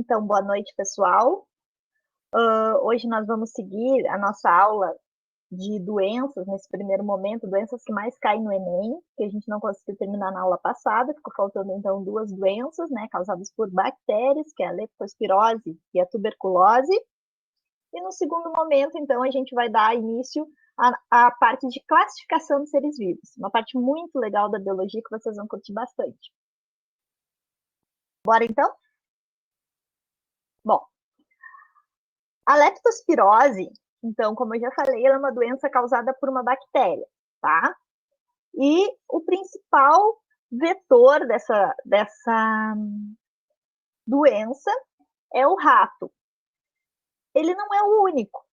Então, boa noite, pessoal. Hoje nós vamos seguir a nossa aula de doenças, nesse primeiro momento, doenças que mais caem no Enem, que a gente não conseguiu terminar na aula passada, ficou faltando, então, duas doenças, né, causadas por bactérias, que é a leptospirose e a tuberculose. E no segundo momento, então, a gente vai dar início à parte de classificação de seres vivos, uma parte muito legal da biologia que vocês vão curtir bastante. Bora, então? Bom, a leptospirose, então, como eu já falei, ela é uma doença causada por uma bactéria, tá? E o principal vetor dessa doença é o rato. Ele não é o único.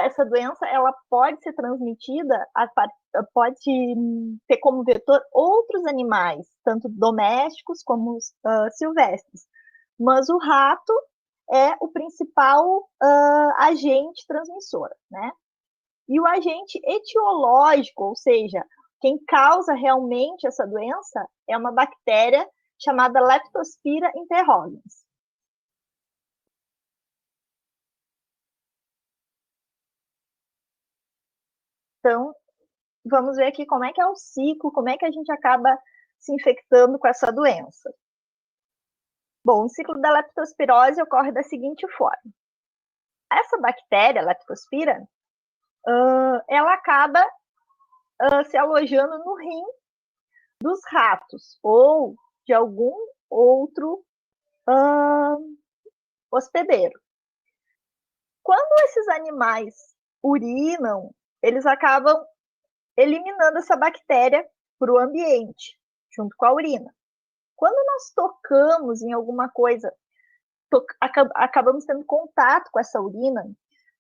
Essa doença, ela pode ser transmitida, pode ter como vetor outros animais, tanto domésticos como silvestres. Mas o rato é o principal agente transmissor, né? E o agente etiológico, ou seja, quem causa realmente essa doença é uma bactéria chamada Leptospira interrogens. Então, vamos ver aqui como é que é o ciclo, como é que a gente acaba se infectando com essa doença. Bom, o ciclo da leptospirose ocorre da seguinte forma. Essa bactéria, Leptospira, ela acaba se alojando no rim dos ratos ou de algum outro hospedeiro. Quando esses animais urinam, eles acabam eliminando essa bactéria para o ambiente, junto com a urina. Quando nós tocamos em alguma coisa, acabamos tendo contato com essa urina,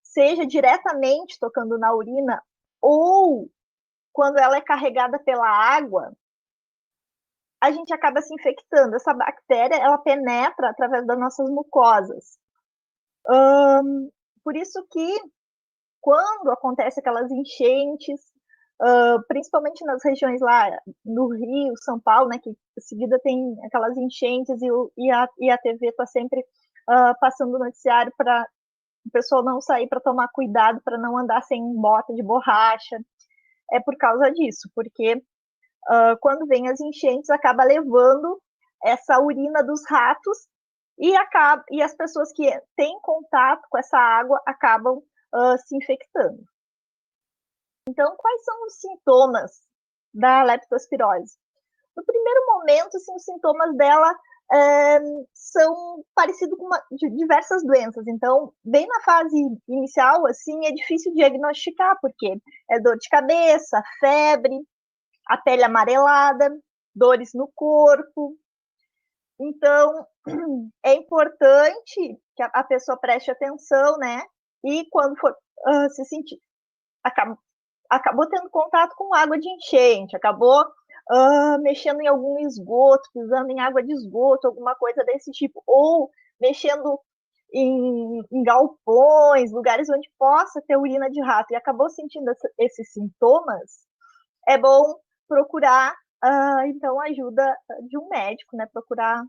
seja diretamente tocando na urina ou quando ela é carregada pela água, a gente acaba se infectando. Essa bactéria, ela penetra através das nossas mucosas. Por isso que, quando acontece aquelas enchentes, principalmente nas regiões lá no Rio, São Paulo, né, que em seguida tem aquelas enchentes e a TV está sempre passando o noticiário para o pessoal não sair, para tomar cuidado, para não andar sem bota de borracha. É por causa disso, porque quando vem as enchentes, acaba levando essa urina dos ratos e as pessoas que têm contato com essa água acabam se infectando. Então, quais são os sintomas da leptospirose? No primeiro momento, assim, os sintomas dela são parecidos com diversas doenças. Então, bem na fase inicial, assim, é difícil diagnosticar, porque é dor de cabeça, febre, a pele amarelada, dores no corpo. Então, é importante que a pessoa preste atenção, né? E quando for se sentir, acabou tendo contato com água de enchente, acabou mexendo em algum esgoto, pisando em água de esgoto, alguma coisa desse tipo, ou mexendo em galpões, lugares onde possa ter urina de rato, e acabou sentindo esses sintomas, é bom procurar, então, ajuda de um médico, né? Procurar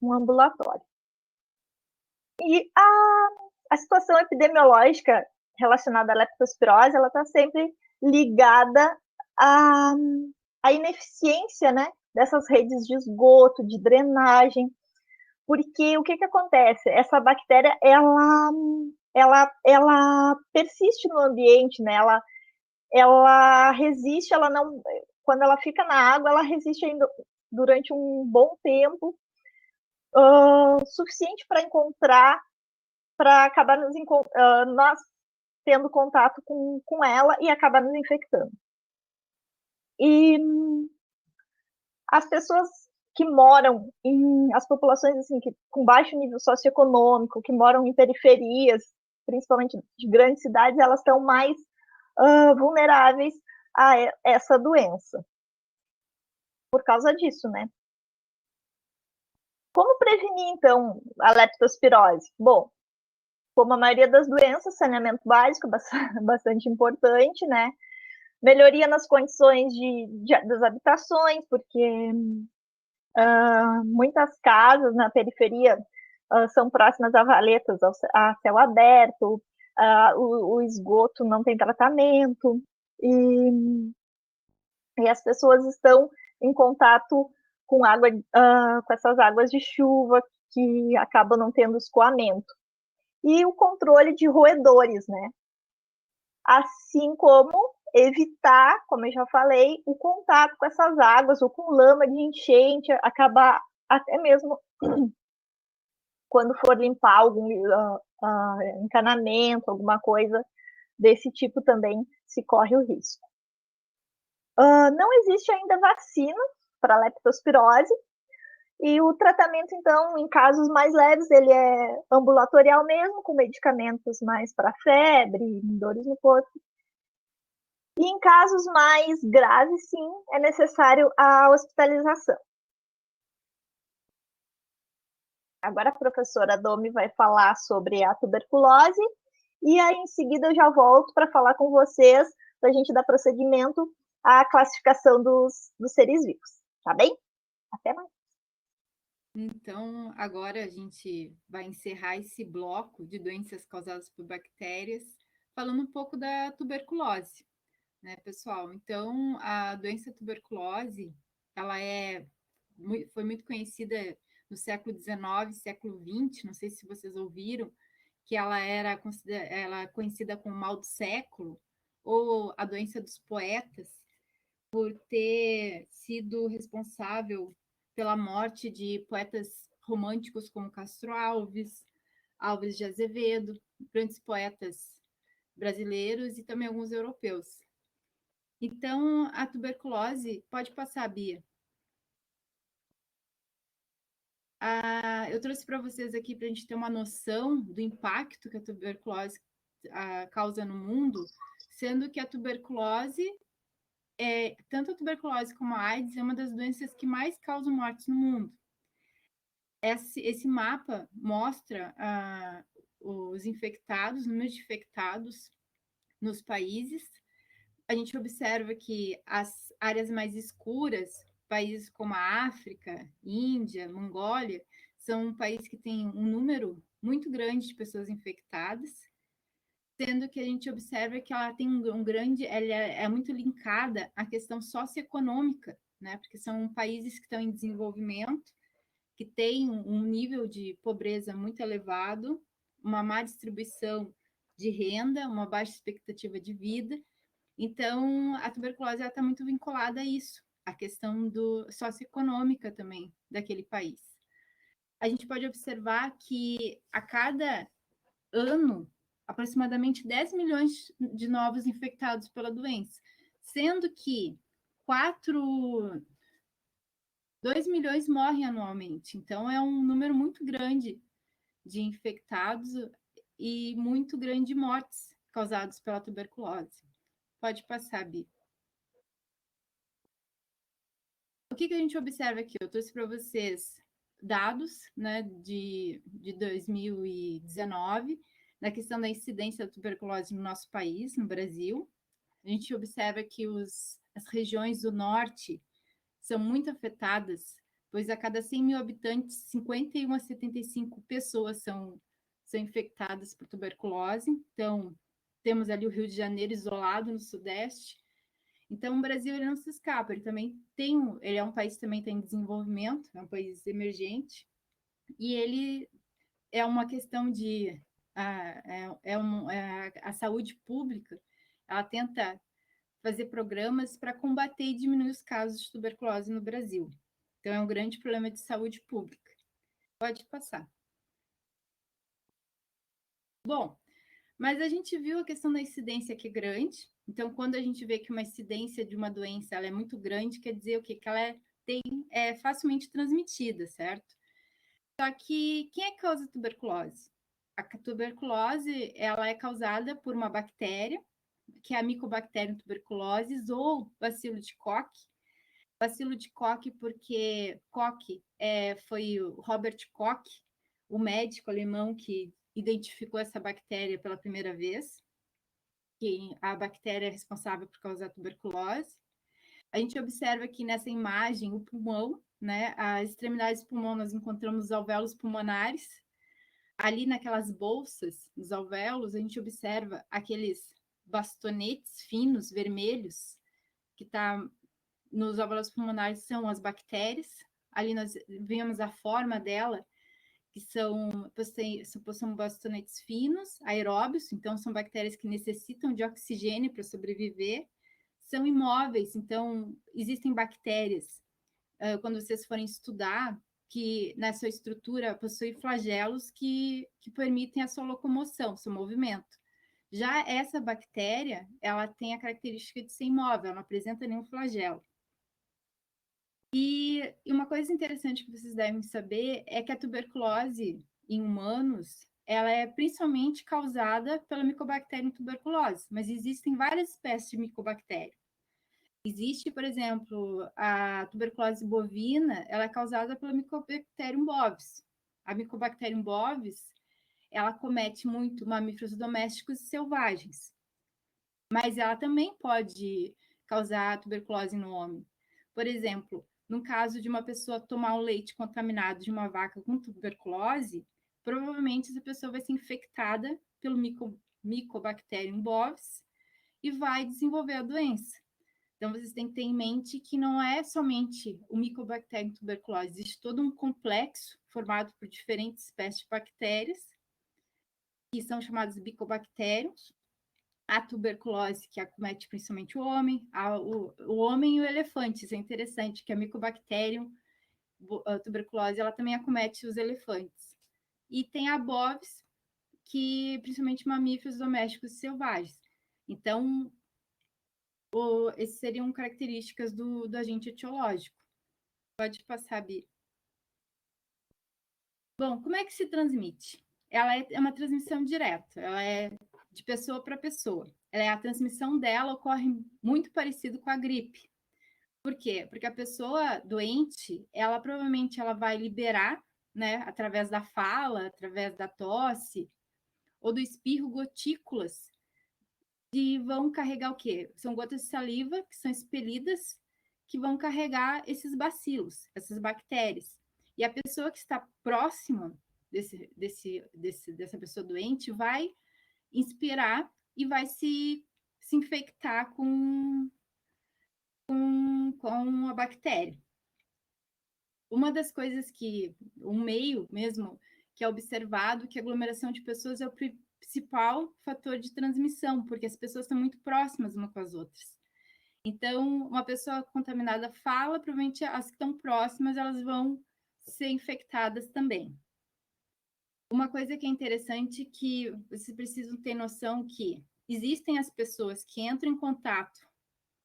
um ambulatório. E a situação epidemiológica relacionada à leptospirose, ela está sempre ligada à ineficiência, né, dessas redes de esgoto, de drenagem, porque o que acontece? Essa bactéria, ela persiste no ambiente, né, ela resiste, ela não, quando ela fica na água, ela resiste ainda durante um bom tempo, suficiente para encontrar, para acabar nós tendo contato com ela e acabar nos infectando. E as pessoas que moram as populações assim, com baixo nível socioeconômico, que moram em periferias, principalmente de grandes cidades, elas estão mais vulneráveis a essa doença. Por causa disso, né? Como prevenir, então, a leptospirose? Bom, como a maioria das doenças, saneamento básico é bastante importante, né? Melhoria nas condições das habitações, porque Muitas casas na periferia são próximas a valetas, a céu aberto, o esgoto não tem tratamento, e as pessoas estão em contato com água, com essas águas de chuva que acabam não tendo escoamento. E o controle de roedores, né? Assim como evitar, como eu já falei, o contato com essas águas ou com lama de enchente, acabar até mesmo quando for limpar algum encanamento, alguma coisa desse tipo também se corre o risco. Não existe ainda vacina para leptospirose, e o tratamento, então, em casos mais leves, ele é ambulatorial mesmo, com medicamentos mais para febre, dores no corpo. E em casos mais graves, sim, é necessário a hospitalização. Agora a professora Domi vai falar sobre a tuberculose, e aí em seguida eu já volto para falar com vocês, para a gente dar prosseguimento à classificação dos seres vivos. Tá bem? Até mais. Então, agora a gente vai encerrar esse bloco de doenças causadas por bactérias, falando um pouco da tuberculose, né, pessoal? Então, a doença tuberculose, ela foi muito conhecida no século XIX, século XX, não sei se vocês ouviram, que ela ela conhecida como mal do século, ou a doença dos poetas, por ter sido responsável pela morte de poetas românticos como Castro Alves, Alves de Azevedo, grandes poetas brasileiros e também alguns europeus. Então, a tuberculose pode passar, Bia. Eu trouxe para vocês aqui para a gente ter uma noção do impacto que a tuberculose causa no mundo, sendo que a tuberculose, tanto a tuberculose como a AIDS, é uma das doenças que mais causam mortes no mundo. Esse mapa mostra os infectados, o número de infectados nos países. A gente observa que as áreas mais escuras, países como a África, Índia, Mongólia, são países que têm um número muito grande de pessoas infectadas, sendo que a gente observa que ela tem ela é muito linkada à questão socioeconômica, né? Porque são países que estão em desenvolvimento, que têm um nível de pobreza muito elevado, uma má distribuição de renda, uma baixa expectativa de vida. Então, a tuberculose está muito vinculada a isso, a questão socioeconômica também daquele país. A gente pode observar que a cada ano, aproximadamente 10 milhões de novos infectados pela doença, sendo que 2 milhões morrem anualmente. Então, é um número muito grande de infectados e muito grande de mortes causadas pela tuberculose. Pode passar, Bi. O que a gente observa aqui? Eu trouxe para vocês dados, né, de 2019, na questão da incidência da tuberculose no nosso país, no Brasil. A gente observa que as regiões do norte são muito afetadas, pois a cada 100 mil habitantes, 51 a 75 pessoas são infectadas por tuberculose. Então, temos ali o Rio de Janeiro isolado no sudeste. Então, o Brasil ele não se escapa, ele é um país que também está em desenvolvimento, é um país emergente, e ele é uma questão de a saúde pública, ela tenta fazer programas para combater e diminuir os casos de tuberculose no Brasil. Então, é um grande problema de saúde pública. Pode passar. Bom, mas a gente viu a questão da incidência que é grande. Então, quando a gente vê que uma incidência de uma doença ela é muito grande, quer dizer o quê? Que ela é facilmente transmitida, certo? Só que quem é que causa tuberculose? A tuberculose ela é causada por uma bactéria, que é a Mycobacterium tuberculosis ou bacilo de Koch. Bacilo de Koch porque Koch foi o Robert Koch, o médico alemão que identificou essa bactéria pela primeira vez, que a bactéria é responsável por causar tuberculose. A gente observa aqui nessa imagem o pulmão, né? As extremidades do pulmão nós encontramos os alvéolos pulmonares. Ali naquelas bolsas, nos alvéolos, a gente observa aqueles bastonetes finos, vermelhos, que está nos alvéolos pulmonares, são as bactérias. Ali nós vemos a forma dela, que são bastonetes finos, aeróbios, então são bactérias que necessitam de oxigênio para sobreviver. São imóveis, então existem bactérias, quando vocês forem estudar, que nessa estrutura possui flagelos que permitem a sua locomoção, seu movimento. Já essa bactéria, ela tem a característica de ser imóvel, ela não apresenta nenhum flagelo. E uma coisa interessante que vocês devem saber é que a tuberculose em humanos, ela é principalmente causada pela Mycobacterium tuberculose, mas existem várias espécies de micobactéria. Existe, por exemplo, a tuberculose bovina, ela é causada pela Mycobacterium bovis. A Mycobacterium bovis, ela comete muito mamíferos domésticos e selvagens, mas ela também pode causar tuberculose no homem. Por exemplo, no caso de uma pessoa tomar um leite contaminado de uma vaca com tuberculose, provavelmente essa pessoa vai ser infectada pelo Mycobacterium bovis e vai desenvolver a doença. Então, vocês têm que ter em mente que não é somente o Mycobacterium tuberculose, existe todo um complexo formado por diferentes espécies de bactérias, que são chamadas bicobactérios. A tuberculose, que acomete principalmente o homem, o homem e o elefante. Isso é interessante, que a Mycobacterium a tuberculose, ela também acomete os elefantes. E tem a bovis, que principalmente mamíferos domésticos e selvagens. Então, essas seriam características do agente etiológico. Pode passar, Bi. Bom, como é que se transmite? Ela é uma transmissão direta, ela é de pessoa para pessoa. A transmissão dela ocorre muito parecido com a gripe. Por quê? Porque a pessoa doente, ela provavelmente ela vai liberar, né, através da fala, através da tosse, ou do espirro, gotículas, que vão carregar o quê? São gotas de saliva que são expelidas, que vão carregar esses bacilos, essas bactérias. E a pessoa que está próxima dessa pessoa doente vai inspirar e vai se infectar com a bactéria. Uma das coisas um meio mesmo, que é observado, que a aglomeração de pessoas é o principal fator de transmissão, porque as pessoas estão muito próximas umas com as outras. Então, uma pessoa contaminada fala, provavelmente as que estão próximas, elas vão ser infectadas também. Uma coisa que é interessante que vocês precisam ter noção que existem as pessoas que entram em contato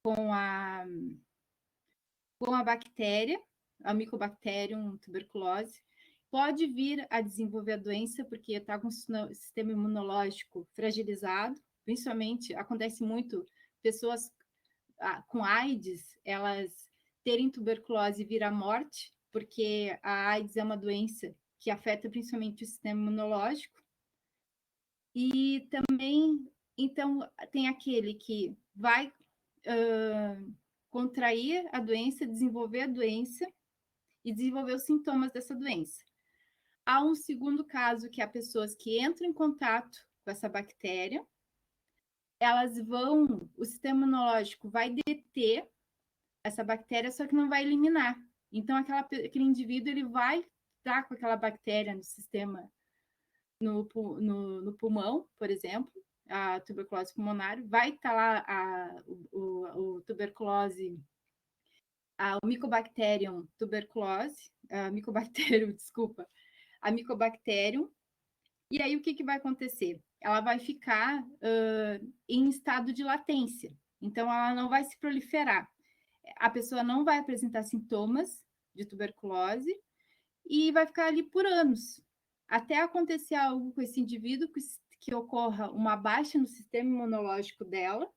com a bactéria, a Mycobacterium tuberculose, pode vir a desenvolver a doença porque está com o sistema imunológico fragilizado, principalmente acontece muito pessoas com AIDS, elas terem tuberculose e vir à morte, porque a AIDS é uma doença que afeta principalmente o sistema imunológico. E também, então, tem aquele que vai contrair a doença, desenvolver a doença e desenvolver os sintomas dessa doença. Há um segundo caso, que é pessoas que entram em contato com essa bactéria, o sistema imunológico vai deter essa bactéria, só que não vai eliminar. Então, aquele indivíduo ele vai estar com aquela bactéria no sistema, no pulmão, por exemplo, a tuberculose pulmonar, vai estar lá o tuberculose, o Mycobacterium tuberculose, desculpa, a Mycobacterium, e aí o que vai acontecer? Ela vai ficar em estado de latência, então ela não vai se proliferar. A pessoa não vai apresentar sintomas de tuberculose e vai ficar ali por anos, até acontecer algo com esse indivíduo, que ocorra uma baixa no sistema imunológico dela,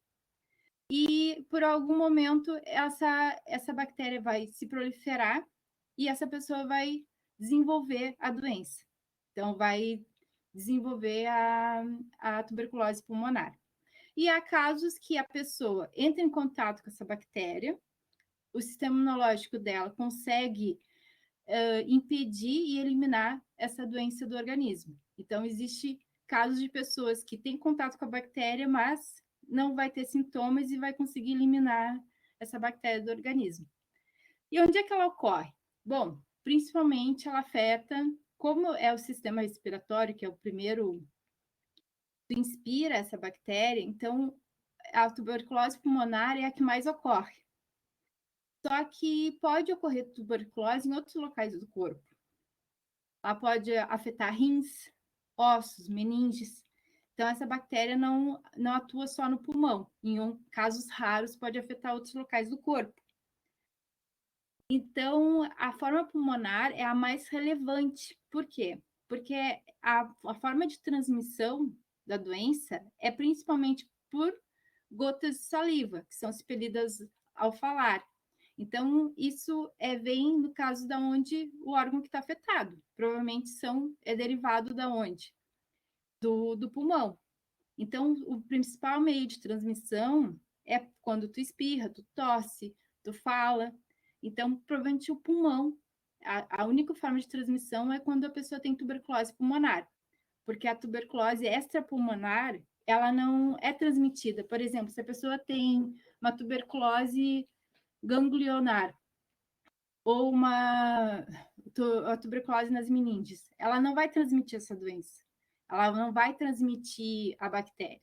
e por algum momento essa bactéria vai se proliferar e essa pessoa vai desenvolver a doença. Então, vai desenvolver a tuberculose pulmonar. E há casos que a pessoa entra em contato com essa bactéria, o sistema imunológico dela consegue impedir e eliminar essa doença do organismo. Então, existe casos de pessoas que têm contato com a bactéria, mas não vai ter sintomas e vai conseguir eliminar essa bactéria do organismo. E onde é que ela ocorre? Bom, principalmente ela afeta, como é o sistema respiratório, que é o primeiro que inspira essa bactéria, então a tuberculose pulmonar é a que mais ocorre. Só que pode ocorrer tuberculose em outros locais do corpo. Ela pode afetar rins, ossos, meninges. Então, essa bactéria não atua só no pulmão. Em casos raros, pode afetar outros locais do corpo. Então, a forma pulmonar é a mais relevante. Por quê? Porque a forma de transmissão da doença é principalmente por gotas de saliva, que são expelidas ao falar. Então, isso vem no caso da onde o órgão que está afetado. Provavelmente é derivado da onde? Do pulmão. Então, o principal meio de transmissão é quando tu espirra, tu tosse, tu fala. Então, provavelmente o pulmão, a única forma de transmissão é quando a pessoa tem tuberculose pulmonar, porque a tuberculose extrapulmonar, ela não é transmitida. Por exemplo, se a pessoa tem uma tuberculose ganglionar ou a tuberculose nas meninges, ela não vai transmitir essa doença. Ela não vai transmitir a bactéria,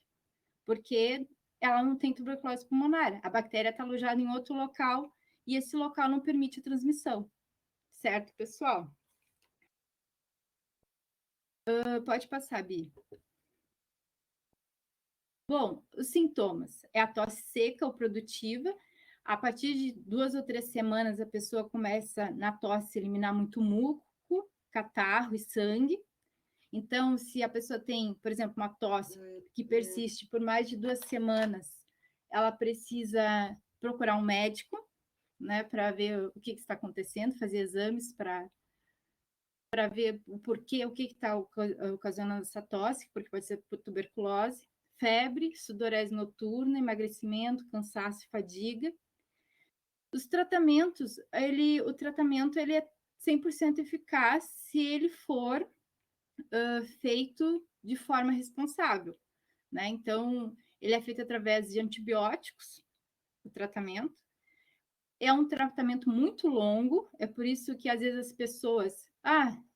porque ela não tem tuberculose pulmonar. A bactéria está alojada em outro local e esse local não permite a transmissão. Certo, pessoal? Pode passar, Bi. Bom, os sintomas é a tosse seca ou produtiva. A partir de 2 ou 3 semanas, a pessoa começa na tosse a eliminar muito muco, catarro e sangue. Então, se a pessoa tem, por exemplo, uma tosse que persiste por mais de 2 semanas, ela precisa procurar um médico, né, para ver o que está acontecendo, fazer exames para ver o porquê, o que está ocasionando essa tosse, porque pode ser tuberculose, febre, sudorese noturna, emagrecimento, cansaço e fadiga. Os tratamentos, o tratamento ele é 100% eficaz se ele for feito de forma responsável, né? Então, ele é feito através de antibióticos, o tratamento. É um tratamento muito longo, é por isso que às vezes as pessoas,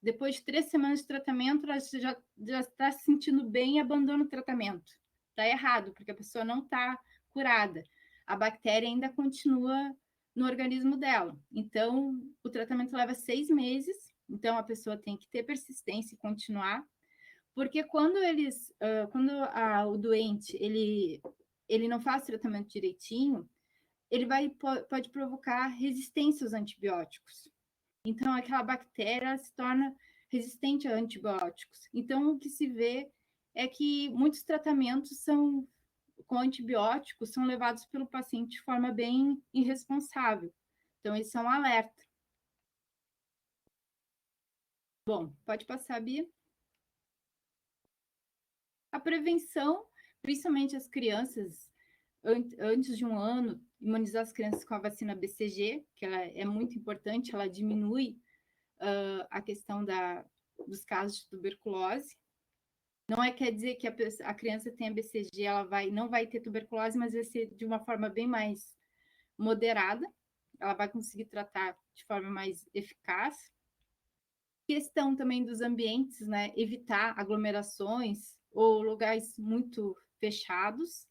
depois de 3 semanas de tratamento, ela já está se sentindo bem e abandona o tratamento. Está errado, porque a pessoa não está curada. A bactéria ainda continua no organismo dela. Então, o tratamento leva 6 meses, então a pessoa tem que ter persistência e continuar, porque quando o doente ele não faz tratamento direitinho, ele pode provocar resistência aos antibióticos. Então, aquela bactéria se torna resistente a antibióticos. Então, o que se vê é que muitos tratamentos com antibióticos são levados pelo paciente de forma bem irresponsável. Então, isso é um alerta. Bom, pode passar, Bia. A prevenção, principalmente as crianças, antes de 1 ano, imunizar as crianças com a vacina BCG, que ela é muito importante, ela diminui a questão dos casos de tuberculose. Não quer dizer que a criança tenha BCG, ela não vai ter tuberculose, mas vai ser de uma forma bem mais moderada, ela vai conseguir tratar de forma mais eficaz. Questão também dos ambientes, né? Evitar aglomerações ou lugares muito fechados,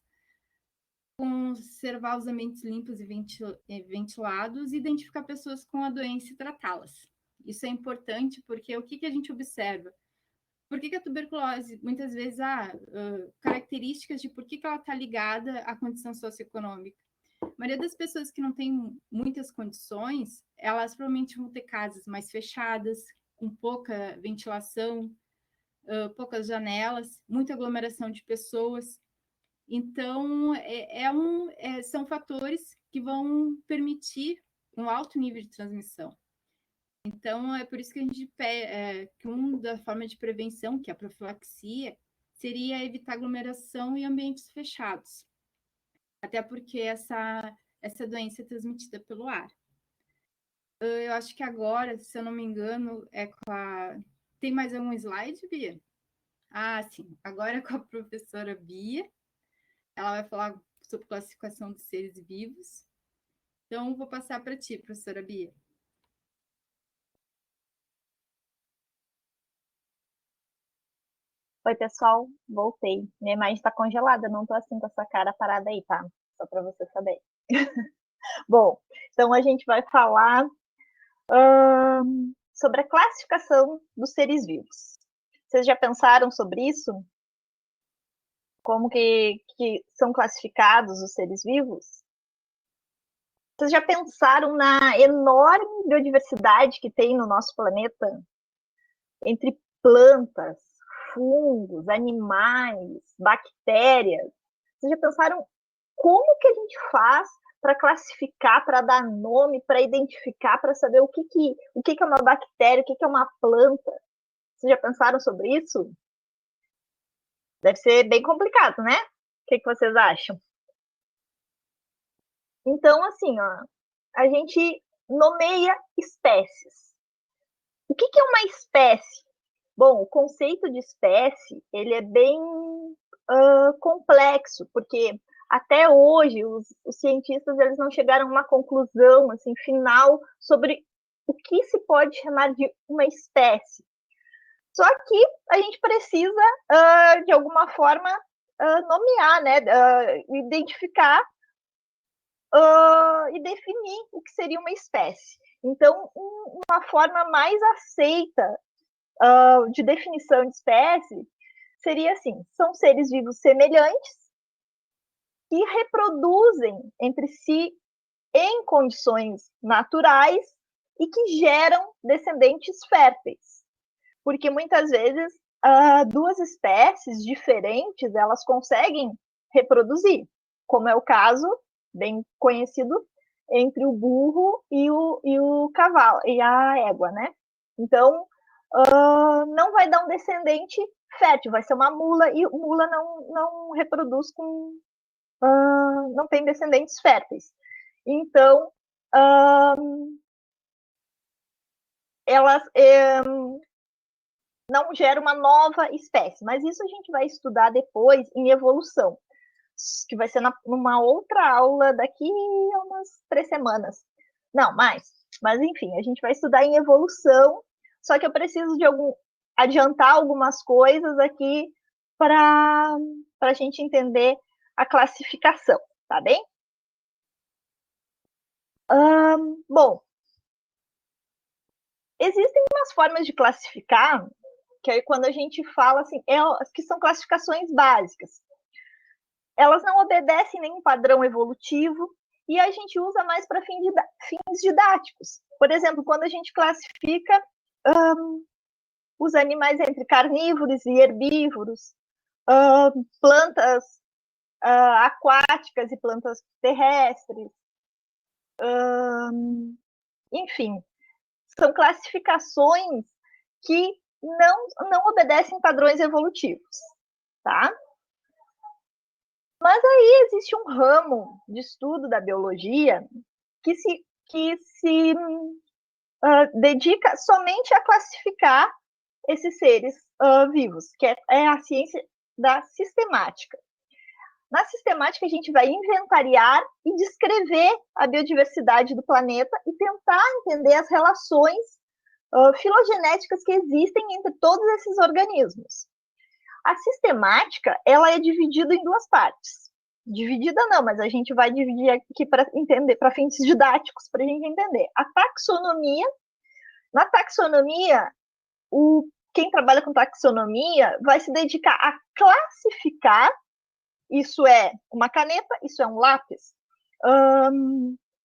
conservar os ambientes limpos e ventilados, e identificar pessoas com a doença e tratá-las. Isso é importante porque o que a gente observa? Por que a tuberculose, muitas vezes, características de por que ela está ligada à condição socioeconômica? A maioria das pessoas que não tem muitas condições, elas provavelmente vão ter casas mais fechadas, com pouca ventilação, poucas janelas, muita aglomeração de pessoas. Então, são fatores que vão permitir um alto nível de transmissão. Então, é por isso que a gente que uma da forma de prevenção, que é a profilaxia, seria evitar aglomeração em ambientes fechados. Até porque essa doença é transmitida pelo ar. Eu acho que agora, se eu não me engano, é com a... Tem mais algum slide, Bia? Ah, sim. Agora é com a professora Bia. Ela vai falar sobre classificação de seres vivos. Então, vou passar para ti, professora Bia. Oi, pessoal, voltei. Minha imagem está congelada, não tô assim com essa cara parada aí, tá? Só para você saber. Bom, então a gente vai falar sobre a classificação dos seres vivos. Vocês já pensaram sobre isso? Como que são classificados os seres vivos? Vocês já pensaram na enorme biodiversidade que tem no nosso planeta? Entre plantas, fungos, animais, bactérias. Vocês já pensaram como que a gente faz para classificar, para dar nome, para identificar, para saber o que é uma bactéria, o que é uma planta? Vocês já pensaram sobre isso? Deve ser bem complicado, né? O que vocês acham? Então, assim, ó, a gente nomeia espécies. O que é uma espécie? Bom, o conceito de espécie ele é bem complexo, porque até hoje os cientistas eles não chegaram a uma conclusão assim final sobre o que se pode chamar de uma espécie. Só que a gente precisa, de alguma forma, nomear, né, identificar e definir o que seria uma espécie. Então, uma forma mais aceita de definição de espécie seria assim: são seres vivos semelhantes que reproduzem entre si em condições naturais e que geram descendentes férteis. Porque muitas vezes duas espécies diferentes elas conseguem reproduzir, como é o caso bem conhecido entre o burro e o cavalo e a égua, né? Então não vai dar um descendente fértil, vai ser uma mula e mula não reproduz com não tem descendentes férteis. Então elas não gera uma nova espécie, mas isso a gente vai estudar depois em evolução, que vai ser numa outra aula daqui a umas 3 semanas. Não, mas enfim, a gente vai estudar em evolução, só que eu preciso de adiantar algumas coisas aqui para a gente entender a classificação, tá bem? Bom, existem umas formas de classificar que aí quando a gente fala assim, que são classificações básicas. Elas não obedecem nenhum padrão evolutivo e a gente usa mais para fins didáticos. Por exemplo, quando a gente classifica os animais entre carnívoros e herbívoros, plantas aquáticas e plantas terrestres, enfim, são classificações que não obedecem padrões evolutivos, tá? Mas aí existe um ramo de estudo da biologia que se dedica somente a classificar esses seres vivos, que é a ciência da sistemática. Na sistemática, a gente vai inventariar e descrever a biodiversidade do planeta e tentar entender as relações filogenéticas que existem entre todos esses organismos. A sistemática ela é dividida em duas partes. Dividida não, mas a gente vai dividir aqui para entender, para fins didáticos, para a gente entender. A taxonomia. Na taxonomia, quem trabalha com taxonomia vai se dedicar a classificar. Isso é uma caneta, isso é um lápis,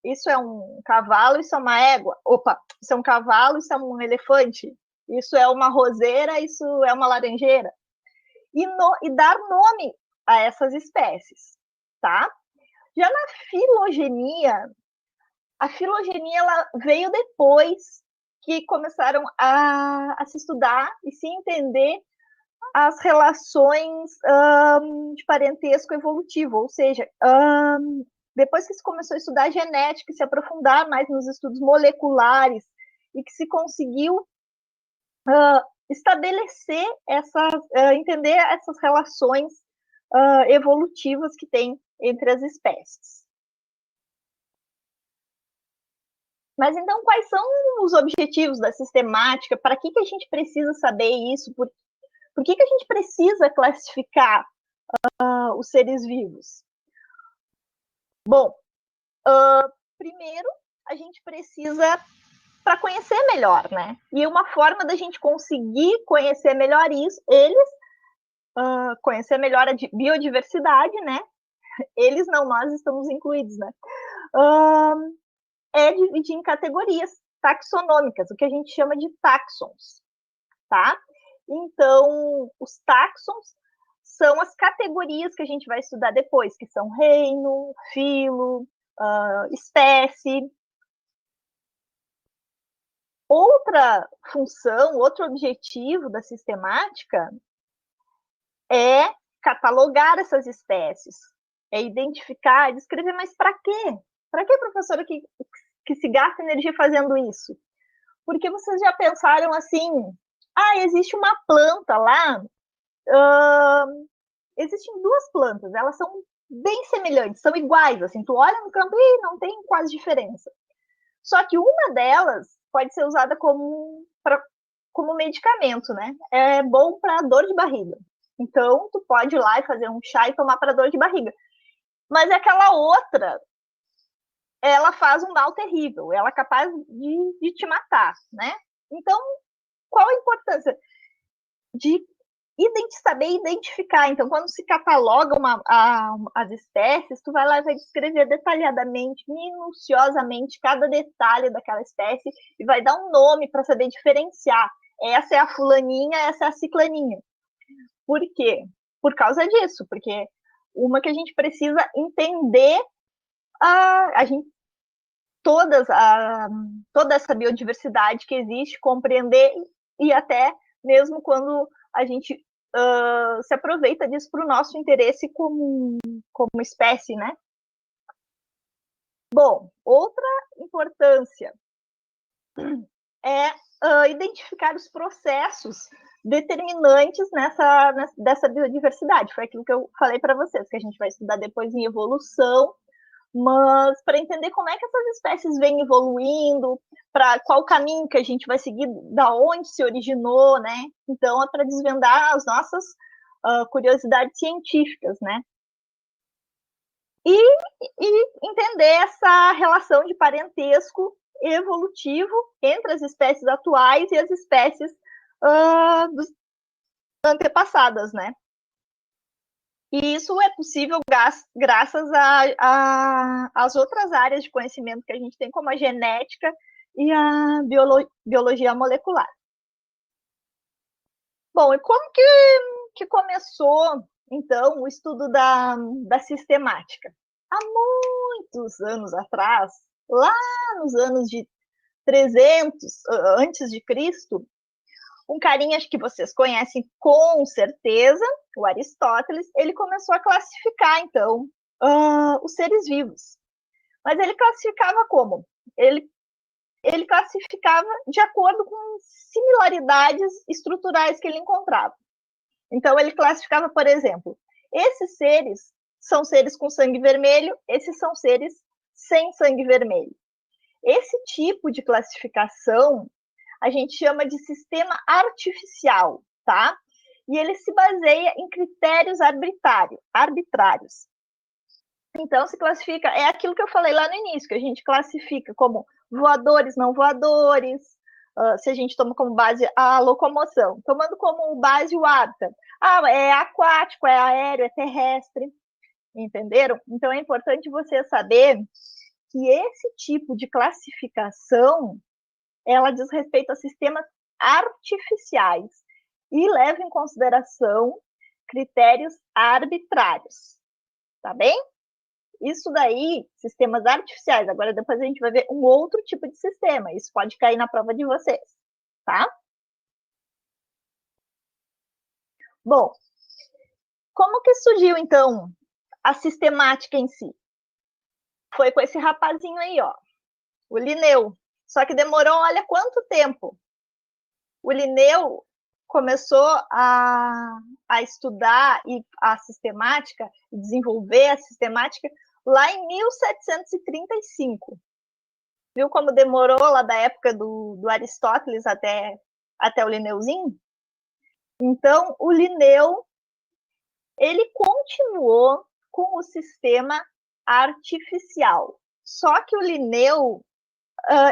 isso é um cavalo, isso é uma égua. Opa, isso é um cavalo, isso é um elefante, isso é uma roseira, isso é uma laranjeira. E dar nome a essas espécies, tá? Já na filogenia, a filogenia ela veio depois que começaram a se estudar e se entender as relações de parentesco evolutivo, ou seja, depois que se começou a estudar genética e se aprofundar mais nos estudos moleculares e que se conseguiu estabelecer entender essas relações evolutivas que tem entre as espécies. Mas então, quais são os objetivos da sistemática? Para que a gente precisa saber isso? Por que a gente precisa classificar os seres vivos? Bom, primeiro, a gente precisa para conhecer melhor, né? E uma forma da gente conseguir conhecer melhor eles, conhecer melhor a biodiversidade, né? Eles não, nós estamos incluídos, né? É dividir em categorias taxonômicas, o que a gente chama de táxons, tá? Então, os táxons são as categorias que a gente vai estudar depois, que são reino, filo, espécie. Outra função, outro objetivo da sistemática é catalogar essas espécies, é identificar, descrever, mas para quê? Para que, professora, que se gasta energia fazendo isso? Porque vocês já pensaram assim, existe uma planta lá, existem duas plantas, elas são bem semelhantes, são iguais, assim, tu olha no campo e não tem quase diferença. Só que uma delas pode ser usada como medicamento, né? É bom para dor de barriga. Então, tu pode ir lá e fazer um chá e tomar para dor de barriga. Mas aquela outra, ela faz um mal terrível, ela é capaz de te matar, né? Então, qual a importância de saber identificar? Então, quando se cataloga as espécies, tu vai lá e vai descrever detalhadamente, minuciosamente, cada detalhe daquela espécie e vai dar um nome para saber diferenciar. Essa é a fulaninha, essa é a ciclaninha. Por quê? Por causa disso, porque uma que a gente precisa entender toda essa biodiversidade que existe, compreender e até mesmo quando a gente se aproveita disso para o nosso interesse como espécie, né? Bom, outra importância é identificar os processos determinantes dessa biodiversidade. Foi aquilo que eu falei para vocês, que a gente vai estudar depois em evolução, mas para entender como é que essas espécies vêm evoluindo, para qual caminho que a gente vai seguir, da onde se originou, né? Então, é para desvendar as nossas curiosidades científicas, né? E entender essa relação de parentesco evolutivo entre as espécies atuais e as espécies antepassadas, né? E isso é possível graças às outras áreas de conhecimento que a gente tem, como a genética e a biologia molecular. Bom, e como que começou, então, o estudo da sistemática? Há muitos anos atrás, lá nos anos de 300 antes de Cristo, um carinha que vocês conhecem com certeza, o Aristóteles, ele começou a classificar, então, os seres vivos. Mas ele classificava como? Ele classificava de acordo com similaridades estruturais que ele encontrava. Então, ele classificava, por exemplo, esses seres são seres com sangue vermelho, esses são seres sem sangue vermelho. Esse tipo de classificação a gente chama de sistema artificial, tá? E ele se baseia em critérios arbitrários. Então, se classifica, é aquilo que eu falei lá no início, que a gente classifica como voadores, não voadores, se a gente toma como base a locomoção, tomando como base o hábitat. É aquático, é aéreo, é terrestre, entenderam? Então, é importante você saber que esse tipo de classificação ela diz respeito a sistemas artificiais e leva em consideração critérios arbitrários, tá bem? Isso daí, sistemas artificiais. Agora, depois a gente vai ver um outro tipo de sistema. Isso pode cair na prova de vocês, tá? Bom, como que surgiu, então, a sistemática em si? Foi com esse rapazinho aí, ó, o Linneu. Só que demorou, olha quanto tempo. O Linneu começou a estudar e a sistemática, desenvolver a sistemática lá em 1735. Viu como demorou lá da época do Aristóteles até o Linneuzinho? Então, o Linneu, ele continuou com o sistema artificial. Só que o Linneu,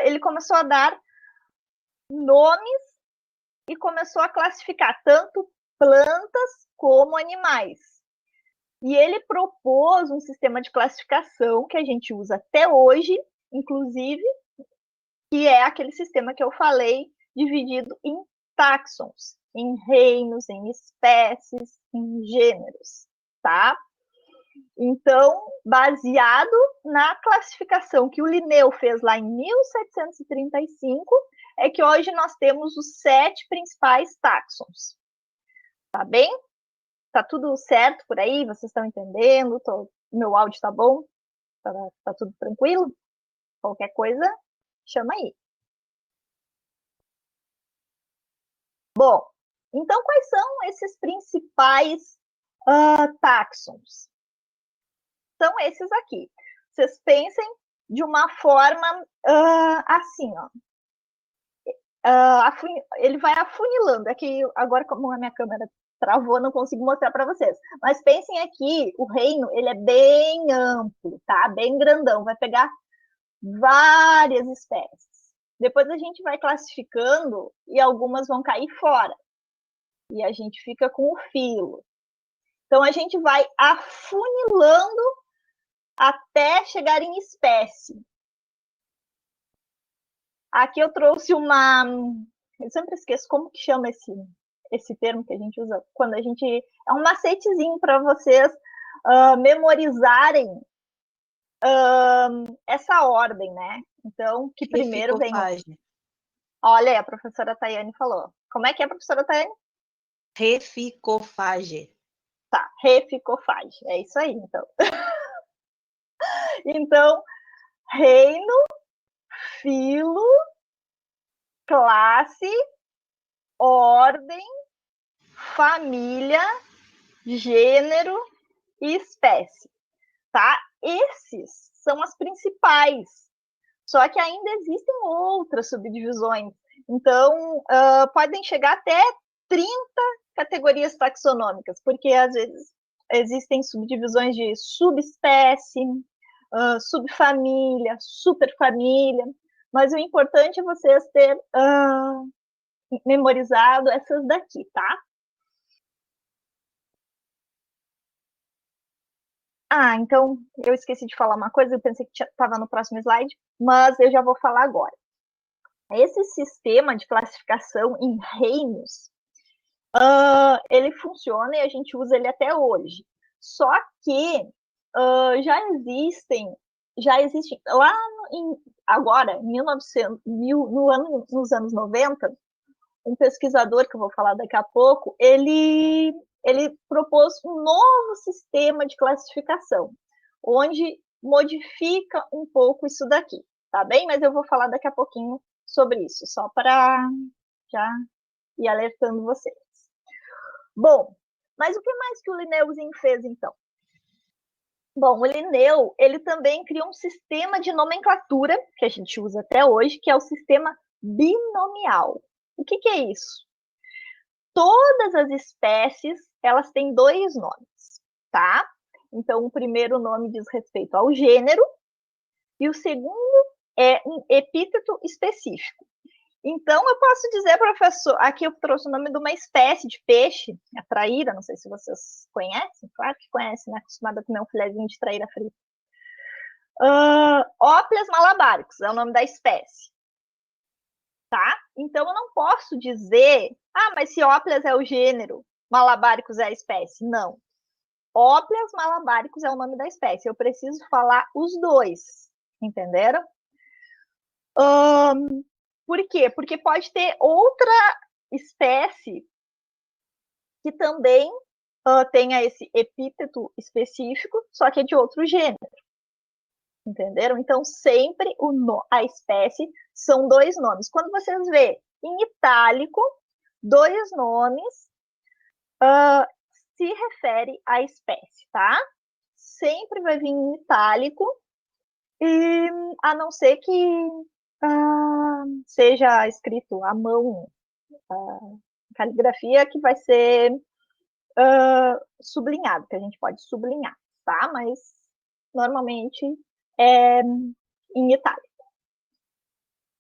ele começou a dar nomes e começou a classificar tanto plantas como animais. E ele propôs um sistema de classificação que a gente usa até hoje, inclusive, que é aquele sistema que eu falei, dividido em táxons, em reinos, em espécies, em gêneros, tá? Então, baseado na classificação que o Linneu fez lá em 1735, é que hoje nós temos os 7 principais táxons. Tá bem? Tá tudo certo por aí? Vocês estão entendendo? Meu áudio tá bom? Tá tudo tranquilo? Qualquer coisa, chama aí. Bom, então quais são esses principais táxons? São esses aqui. Vocês pensem de uma forma assim, ó. Ele vai afunilando. Aqui, agora, como a minha câmera travou, não consigo mostrar para vocês. Mas pensem aqui, o reino, ele é bem amplo, tá? Bem grandão. Vai pegar várias espécies. Depois a gente vai classificando e algumas vão cair fora. E a gente fica com o filo. Então, a gente vai afunilando até chegar em espécie. Aqui eu trouxe uma... Eu sempre esqueço como que chama esse termo que a gente usa quando a gente... É um macetezinho para vocês memorizarem essa ordem, né? Então, que primeiro vem... Olha aí, a professora Tayane falou. Como é que é, professora Tayane? Reficofage. Tá, reficofage. É isso aí, então. Então, reino, filo, classe, ordem, família, gênero e espécie, tá? Esses são as principais. Só que ainda existem outras subdivisões. Então, podem chegar até 30 categorias taxonômicas, porque às vezes existem subdivisões de subespécie, subfamília, superfamília, mas o importante é vocês ter memorizado essas daqui, tá? Então, eu esqueci de falar uma coisa, eu pensei que estava no próximo slide, mas eu já vou falar agora. Esse sistema de classificação em reinos, ele funciona e a gente usa ele até hoje. Só que já existem lá agora, nos anos 90, um pesquisador que eu vou falar daqui a pouco, ele propôs um novo sistema de classificação, onde modifica um pouco isso daqui, tá bem? Mas eu vou falar daqui a pouquinho sobre isso, só para já ir alertando vocês. Bom, mas o que mais que o Linneuzinho fez, então? Bom, o Linneu, ele também criou um sistema de nomenclatura, que a gente usa até hoje, que é o sistema binomial. O que é isso? Todas as espécies, elas têm 2 nomes, tá? Então, o primeiro nome diz respeito ao gênero, e o segundo é um epíteto específico. Então, eu posso dizer, professor, aqui eu trouxe o nome de uma espécie de peixe, a traíra, não sei se vocês conhecem, claro que conhecem, né? Acostumada a comer um filézinho de traíra frita. Ópleas malabaricus é o nome da espécie. Tá? Então, eu não posso dizer, mas se Ópleas é o gênero, Malabaricus é a espécie. Não. Ópleas malabaricus é o nome da espécie. Eu preciso falar os dois. Entenderam? Por quê? Porque pode ter outra espécie que também tenha esse epíteto específico, só que é de outro gênero. Entenderam? Então, sempre a espécie são 2 nomes. Quando vocês vê em itálico, 2 nomes, se refere à espécie, tá? Sempre vai vir em itálico, e a não ser que seja escrito à mão, caligrafia, que vai ser sublinhado, que a gente pode sublinhar, tá? Mas normalmente é em itálico.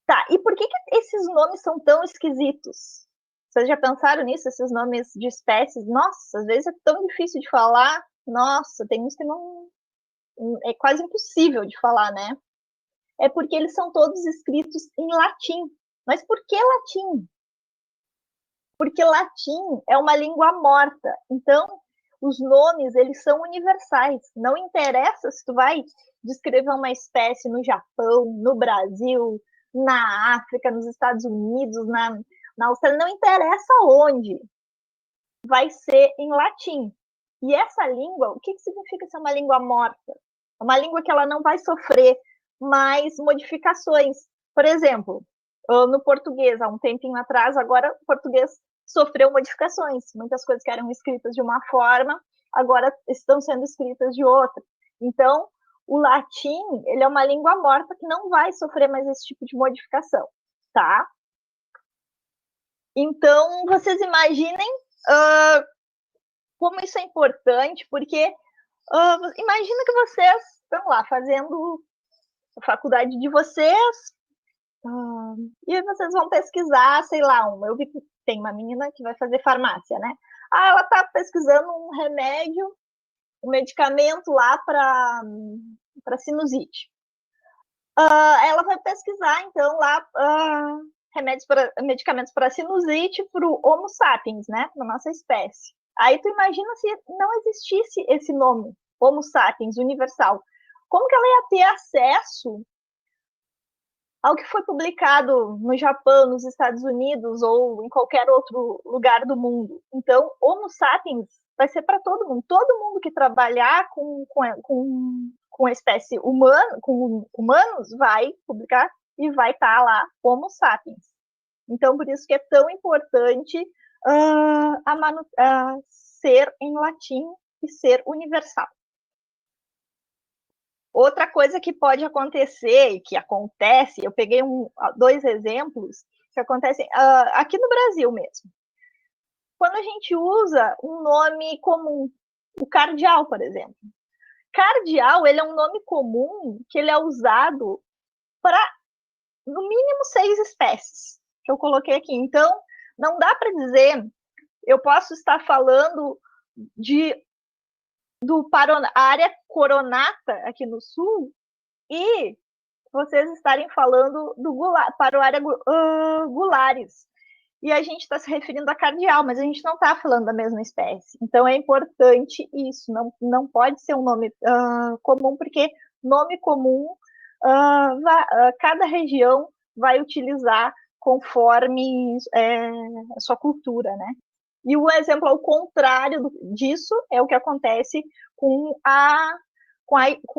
Tá, e por que esses nomes são tão esquisitos? Vocês já pensaram nisso, esses nomes de espécies? Nossa, às vezes é tão difícil de falar. Nossa, tem uns que não... É quase impossível de falar, né? É porque eles são todos escritos em latim. Mas por que latim? Porque latim é uma língua morta. Então, os nomes, eles são universais. Não interessa se tu vai descrever uma espécie no Japão, no Brasil, na África, nos Estados Unidos, na Austrália, não interessa onde, vai ser em latim. E essa língua, o que significa ser uma língua morta? É uma língua que ela não vai sofrer mais modificações. Por exemplo, no português, há um tempinho atrás, agora o português sofreu modificações. Muitas coisas que eram escritas de uma forma, agora estão sendo escritas de outra. Então, o latim, ele é uma língua morta que não vai sofrer mais esse tipo de modificação, tá? Então, vocês imaginem como isso é importante, porque imagina que vocês estão lá fazendo a faculdade de vocês, e vocês vão pesquisar, sei lá, eu vi que tem uma menina que vai fazer farmácia, né? Ela está pesquisando um remédio, um medicamento lá para sinusite. Ela vai pesquisar, então, lá medicamentos para sinusite para o Homo sapiens, né? Na nossa espécie. Aí tu imagina se não existisse esse nome, Homo sapiens, universal. Como que ela ia ter acesso ao que foi publicado no Japão, nos Estados Unidos ou em qualquer outro lugar do mundo? Então, Homo sapiens vai ser para todo mundo que trabalhar com a espécie humana, com humanos, vai publicar e vai estar lá Homo sapiens. Então, por isso que é tão importante ser em latim e ser universal. Outra coisa que pode acontecer, e que acontece, eu peguei 2 exemplos que acontecem aqui no Brasil mesmo. Quando a gente usa um nome comum, o cardeal, por exemplo. Cardeal, ele é um nome comum que ele é usado para, no mínimo, 6 espécies, que eu coloquei aqui. Então, não dá para dizer, eu posso estar falando a área coronata aqui no sul, e vocês estarem falando do Paroária gularis. E a gente está se referindo a cardeal, mas a gente não está falando da mesma espécie. Então é importante isso, não pode ser um nome comum, porque nome comum cada região vai utilizar conforme a sua cultura, né? E o exemplo ao contrário disso é o que acontece com com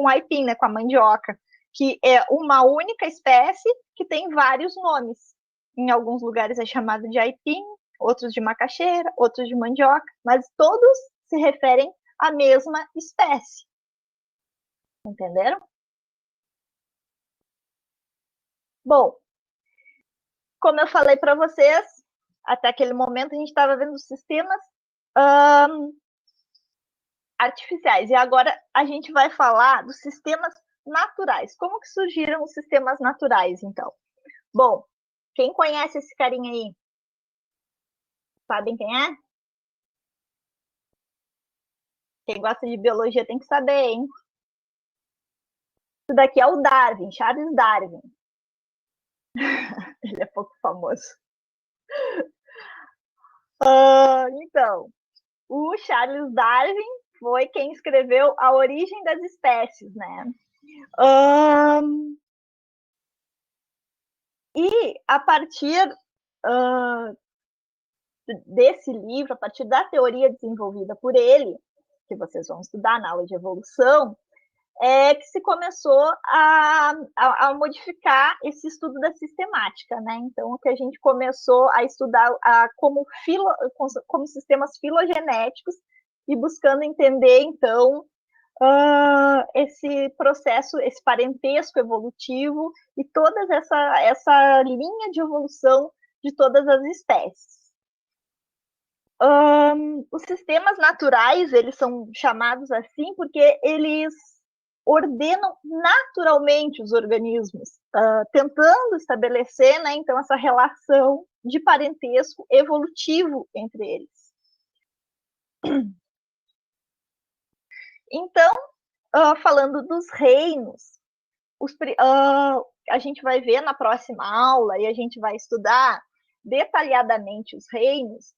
a aipim, né, com a mandioca, que é uma única espécie que tem vários nomes. Em alguns lugares é chamado de aipim, outros de macaxeira, outros de mandioca, mas todos se referem à mesma espécie. Entenderam? Bom, como eu falei para vocês, até aquele momento a gente estava vendo os sistemas artificiais. E agora a gente vai falar dos sistemas naturais. Como que surgiram os sistemas naturais, então? Bom, quem conhece esse carinha aí? Sabem quem é? Quem gosta de biologia tem que saber, hein? Isso daqui é o Darwin, Charles Darwin. Ele é pouco famoso. Então, o Charles Darwin foi quem escreveu A Origem das Espécies, né? E a partir desse livro, a partir da teoria desenvolvida por ele, que vocês vão estudar na aula de evolução, é que se começou a modificar esse estudo da sistemática, né? Então, que a gente começou a estudar como sistemas filogenéticos e buscando entender, então, esse processo, esse parentesco evolutivo e toda essa linha de evolução de todas as espécies. Os sistemas naturais, eles são chamados assim porque eles ordenam naturalmente os organismos, tentando estabelecer, né, então, essa relação de parentesco evolutivo entre eles. Então, falando dos reinos, a gente vai ver na próxima aula e a gente vai estudar detalhadamente os reinos.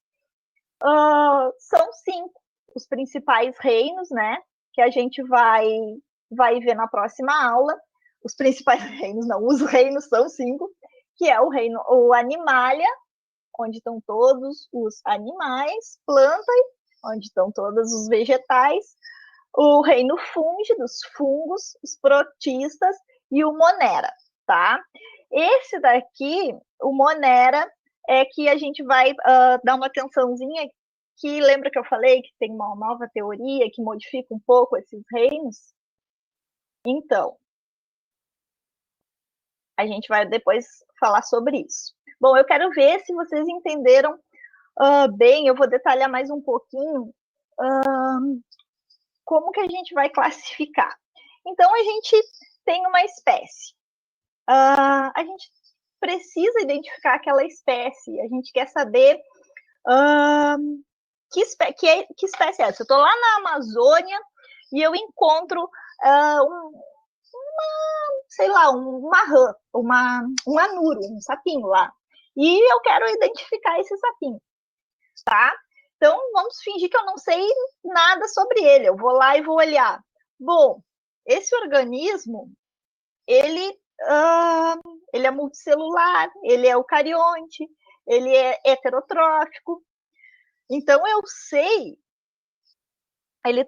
São 5 os principais reinos, né, que a gente vai ver na próxima aula. Os principais reinos, não, os reinos são 5, que é o Animalia, onde estão todos os animais, Plantae, onde estão todos os vegetais, o reino Fungi, dos fungos, os protistas e o Monera, tá? Esse daqui, o Monera, é que a gente vai dar uma atençãozinha, que lembra que eu falei que tem uma nova teoria que modifica um pouco esses reinos? Então, a gente vai depois falar sobre isso. Bom, eu quero ver se vocês entenderam bem, eu vou detalhar mais um pouquinho como que a gente vai classificar. Então, a gente tem uma espécie. A gente precisa identificar aquela espécie, a gente quer saber que espécie é essa. Eu estou lá na Amazônia e eu encontro uma rã, um anuro, um sapinho lá. E eu quero identificar esse sapinho, tá? Então, vamos fingir que eu não sei nada sobre ele. Eu vou lá e vou olhar. Bom, esse organismo, ele é multicelular, ele é eucarionte, ele é heterotrófico. Então, eu sei, ele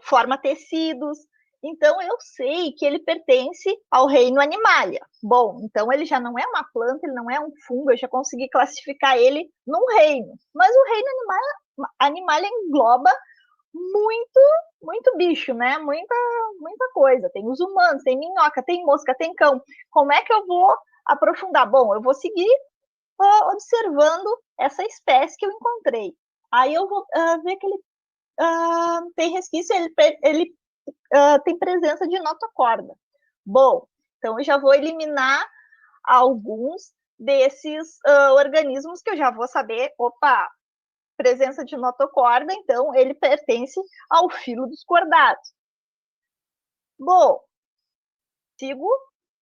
forma tecidos. Então, eu sei que ele pertence ao reino Animalia. Bom, então ele já não é uma planta, ele não é um fungo, eu já consegui classificar ele num reino. Mas o reino Animalia engloba muito bicho, né? Muita coisa. Tem os humanos, tem minhoca, tem mosca, tem cão. Como é que eu vou aprofundar? Bom, eu vou seguir observando essa espécie que eu encontrei. Aí eu vou ver que ele tem resquício, ele tem presença de notocorda. Bom, então eu já vou eliminar alguns desses organismos que eu já vou saber, presença de notocorda, então ele pertence ao filo dos cordados. Bom, sigo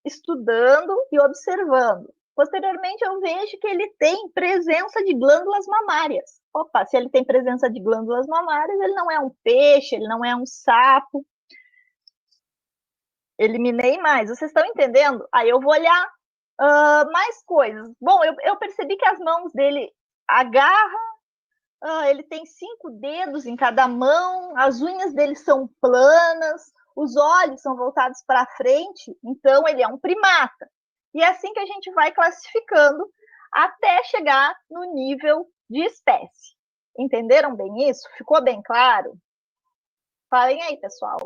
estudando e observando. Posteriormente, eu vejo que ele tem presença de glândulas mamárias. Se ele tem presença de glândulas mamárias, ele não é um peixe, ele não é um sapo. Eliminei mais. Vocês estão entendendo? Aí eu vou olhar mais coisas. Bom, eu percebi que as mãos dele agarram, ele tem 5 dedos em cada mão, as unhas dele são planas, os olhos são voltados para frente, então ele é um primata. E é assim que a gente vai classificando até chegar no nível de espécie. Entenderam bem isso? Ficou bem claro? Falem aí, pessoal.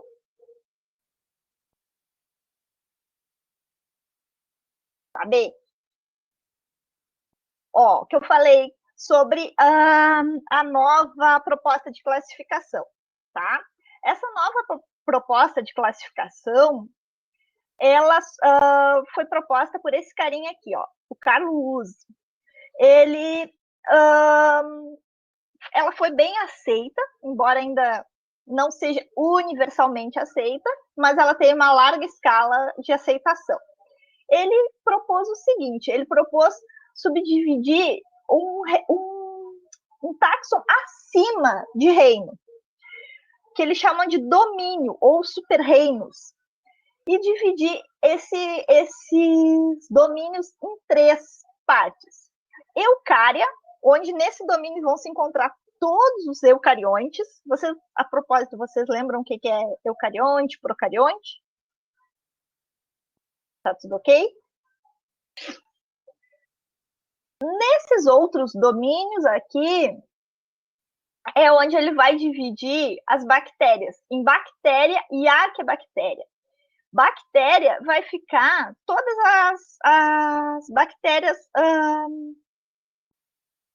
Tá bem? O que eu falei sobre a nova proposta de classificação, tá? Essa nova proposta de classificação, ela foi proposta por esse carinha aqui, o Carl Luz. Ela foi bem aceita, embora ainda não seja universalmente aceita, mas ela tem uma larga escala de aceitação. Ele propôs o seguinte, ele propôs subdividir um táxon acima de reino, que eles chamam de domínio ou super-reinos, e dividir esses domínios em 3 partes. Eucária, onde nesse domínio vão se encontrar todos os eucariontes. A propósito, vocês lembram o que é eucarionte, procarionte? Tá tudo ok? Nesses outros domínios aqui, é onde ele vai dividir as bactérias em bactéria e arqueabactéria. Bactéria vai ficar todas as bactérias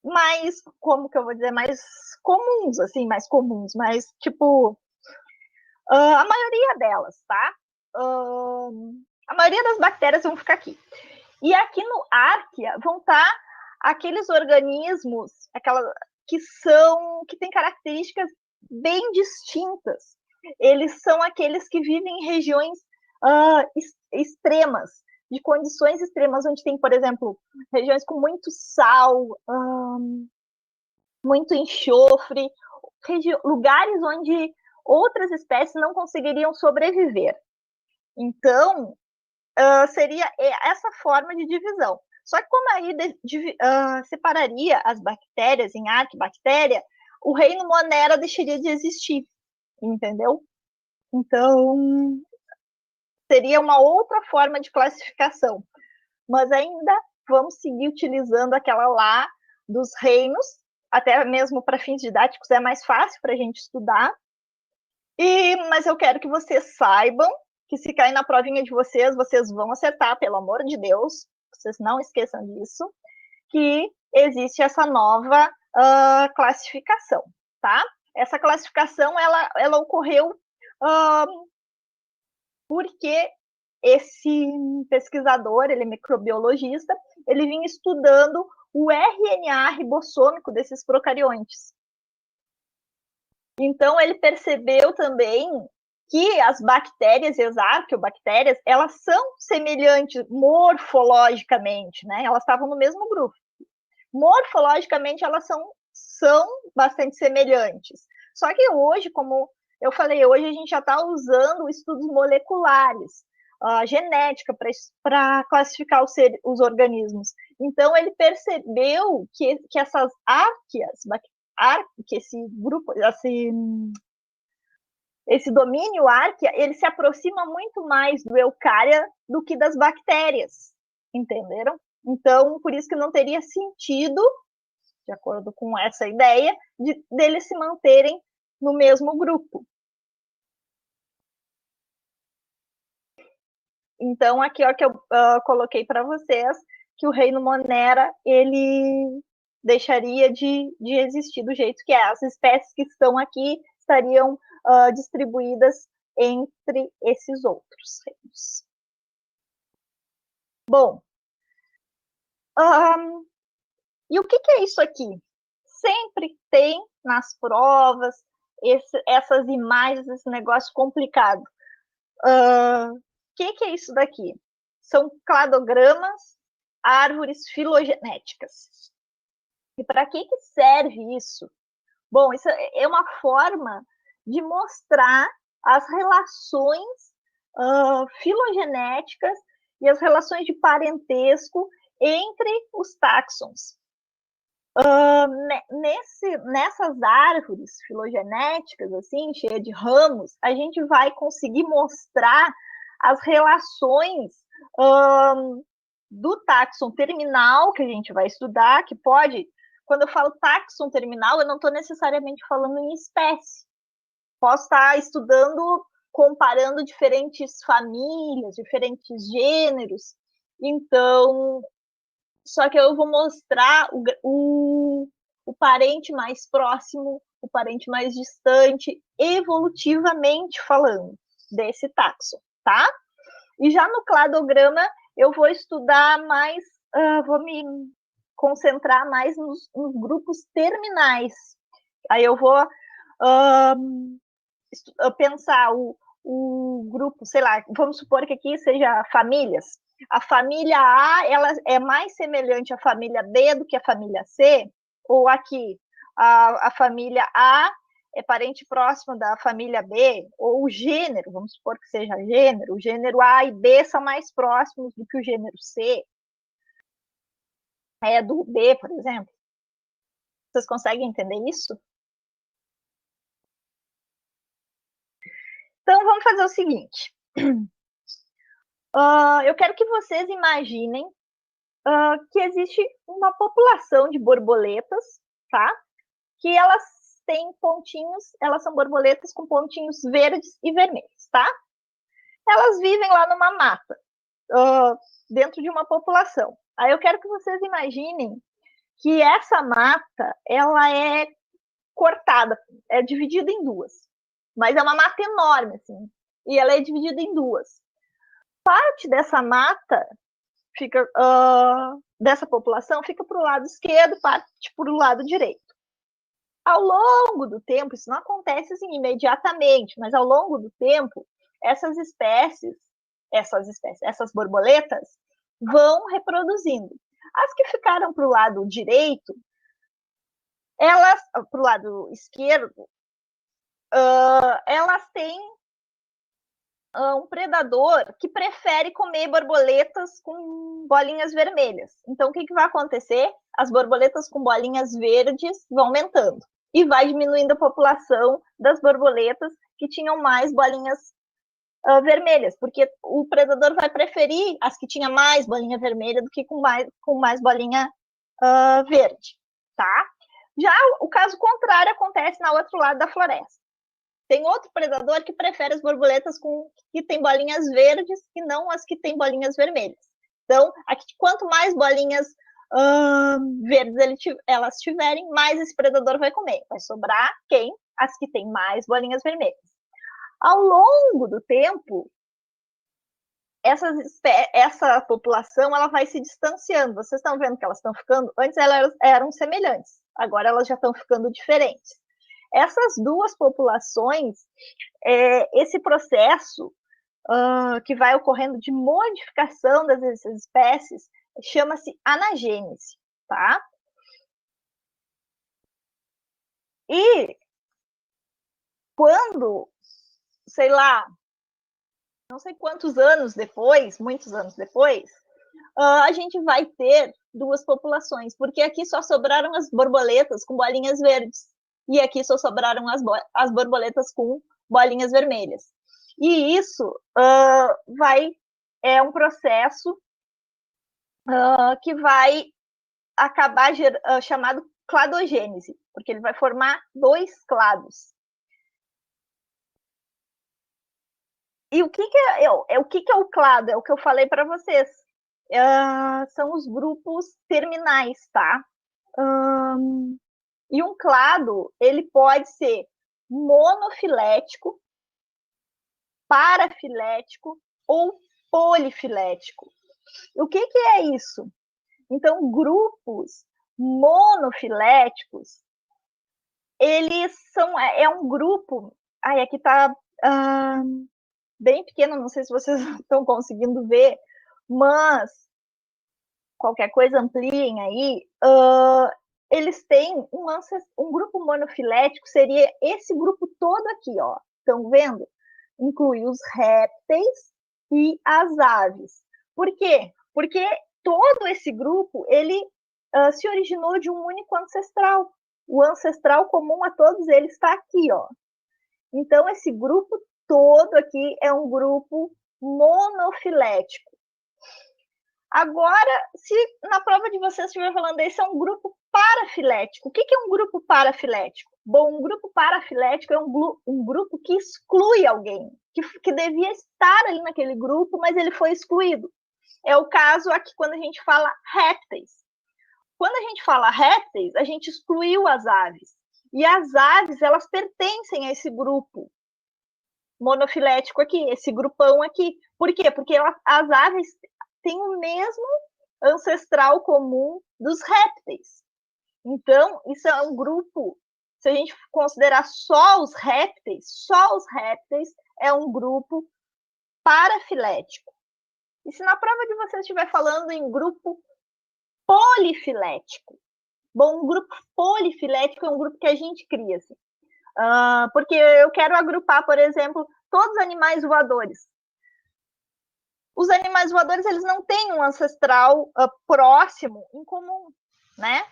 mais, como que eu vou dizer, mais comuns, assim, mais comuns, mais, tipo, a maioria delas, tá? A maioria das bactérias vão ficar aqui. E aqui no Arquea vão estar aqueles organismos, que têm características bem distintas. Eles são aqueles que vivem em regiões extremas, de condições extremas, onde tem, por exemplo, regiões com muito sal, muito enxofre, lugares onde outras espécies não conseguiriam sobreviver. Então, seria essa forma de divisão. Só que como aí separaria as bactérias em arquibactéria, o reino Monera deixaria de existir, entendeu? Então, seria uma outra forma de classificação. Mas ainda vamos seguir utilizando aquela lá dos reinos, até mesmo para fins didáticos é mais fácil para a gente estudar. Mas eu quero que vocês saibam que se cair na provinha de vocês, vocês vão acertar, pelo amor de Deus, vocês não esqueçam disso, que existe essa nova classificação, tá? Essa classificação, ela ocorreu porque esse pesquisador, ele é microbiologista, ele vinha estudando o RNA ribossômico desses procariontes. Então, ele percebeu também que as bactérias e as arqueobactérias, elas são semelhantes morfologicamente, né? Elas estavam no mesmo grupo. Morfologicamente, elas são bastante semelhantes. Só que hoje, como eu falei, hoje a gente já está usando estudos moleculares, genética, para classificar os organismos. Então, ele percebeu que essas árqueas, que esse grupo, esse domínio Arquea, ele se aproxima muito mais do Eukarya do que das bactérias, entenderam? Então, por isso que não teria sentido, de acordo com essa ideia, deles se manterem no mesmo grupo. Então, aqui ó, que eu coloquei para vocês, que o reino Monera, ele deixaria de existir do jeito que é. As espécies que estão aqui estariam distribuídas entre esses outros reinos. Bom, e o que é isso aqui? Sempre tem nas provas essas imagens, esse negócio complicado. O que é isso daqui? São cladogramas, árvores filogenéticas. E para que serve isso? Bom, isso é uma forma de mostrar as relações filogenéticas e as relações de parentesco entre os táxons. Nessas árvores filogenéticas, assim, cheias de ramos, a gente vai conseguir mostrar as relações do táxon terminal, que a gente vai estudar, que pode... Quando eu falo táxon terminal, eu não estou necessariamente falando em espécie. Posso estar estudando, comparando diferentes famílias, diferentes gêneros. Então, só que eu vou mostrar o parente mais próximo, o parente mais distante, evolutivamente falando, desse táxon, tá? E já no cladograma, eu vou estudar mais, vou me concentrar mais nos grupos terminais. Aí eu vou pensar o grupo, sei lá, vamos supor que aqui seja famílias. A família A, ela é mais semelhante à família B do que à família C, ou aqui a família A é parente próximo da família B, ou o gênero, vamos supor que seja gênero, o gênero A e B são mais próximos do que o gênero C, do B, por exemplo. Vocês conseguem entender isso? Então, vamos fazer o seguinte. Eu quero que vocês imaginem que existe uma população de borboletas, tá? Que elas têm pontinhos, elas são borboletas com pontinhos verdes e vermelhos, tá? Elas vivem lá numa mata, dentro de uma população. Aí eu quero que vocês imaginem que essa mata, ela é cortada, é dividida em duas. Mas é uma mata enorme, assim, e ela é dividida em duas. Parte dessa mata fica, dessa população fica para o lado esquerdo, parte para o lado direito. Ao longo do tempo, isso não acontece assim imediatamente, mas ao longo do tempo, essas borboletas vão reproduzindo. As que ficaram para o lado direito, elas, para o lado esquerdo, elas têm um predador que prefere comer borboletas com bolinhas vermelhas. Então, o que vai acontecer? As borboletas com bolinhas verdes vão aumentando e vai diminuindo a população das borboletas que tinham mais bolinhas vermelhas, porque o predador vai preferir as que tinham mais bolinha vermelha do que com mais bolinha verde, tá? Já o caso contrário acontece no outro lado da floresta. Tem outro predador que prefere as borboletas que tem bolinhas verdes e não as que têm bolinhas vermelhas. Então, aqui, quanto mais bolinhas verdes elas tiverem, mais esse predador vai comer. Vai sobrar quem? As que têm mais bolinhas vermelhas. Ao longo do tempo, essa população ela vai se distanciando. Vocês estão vendo que elas estão ficando... Antes elas eram semelhantes, agora elas já estão ficando diferentes. Essas duas populações, esse processo que vai ocorrendo de modificação dessas espécies chama-se anagênese, tá? E quando, sei lá, não sei quantos anos depois, muitos anos depois, a gente vai ter duas populações, porque aqui só sobraram as borboletas com bolinhas verdes, e aqui só sobraram as borboletas com bolinhas vermelhas. E isso é um processo que vai acabar chamado cladogênese, porque ele vai formar dois clados. E o que é o clado? É o que eu falei para vocês. São os grupos terminais, tá? E um clado, ele pode ser monofilético, parafilético ou polifilético. O que é isso? Então, grupos monofiléticos, eles são... É um grupo... Ai, aqui está bem pequeno, não sei se vocês estão conseguindo ver, mas qualquer coisa ampliem aí. Eles têm um grupo monofilético, seria esse grupo todo aqui, ó. Estão vendo? Inclui os répteis e as aves. Por quê? Porque todo esse grupo, ele se originou de um único ancestral. O ancestral comum a todos eles está aqui, ó. Então, esse grupo todo aqui é um grupo monofilético. Agora, se na prova de vocês estiver falando esse é um grupo parafilético, o que é um grupo parafilético? Bom, um grupo parafilético é um grupo que exclui alguém, que devia estar ali naquele grupo, mas ele foi excluído. É o caso aqui quando a gente fala répteis. Quando a gente fala répteis, a gente excluiu as aves. E as aves, elas pertencem a esse grupo monofilético aqui, esse grupão aqui. Por quê? Porque as aves têm o mesmo ancestral comum dos répteis. Então, isso é um grupo, se a gente considerar só os répteis é um grupo parafilético. E se na prova de vocês estiver falando em grupo polifilético? Bom, um grupo polifilético é um grupo que a gente cria, assim. Porque eu quero agrupar, por exemplo, todos os animais voadores. Os animais voadores, eles não têm um ancestral próximo em comum, né?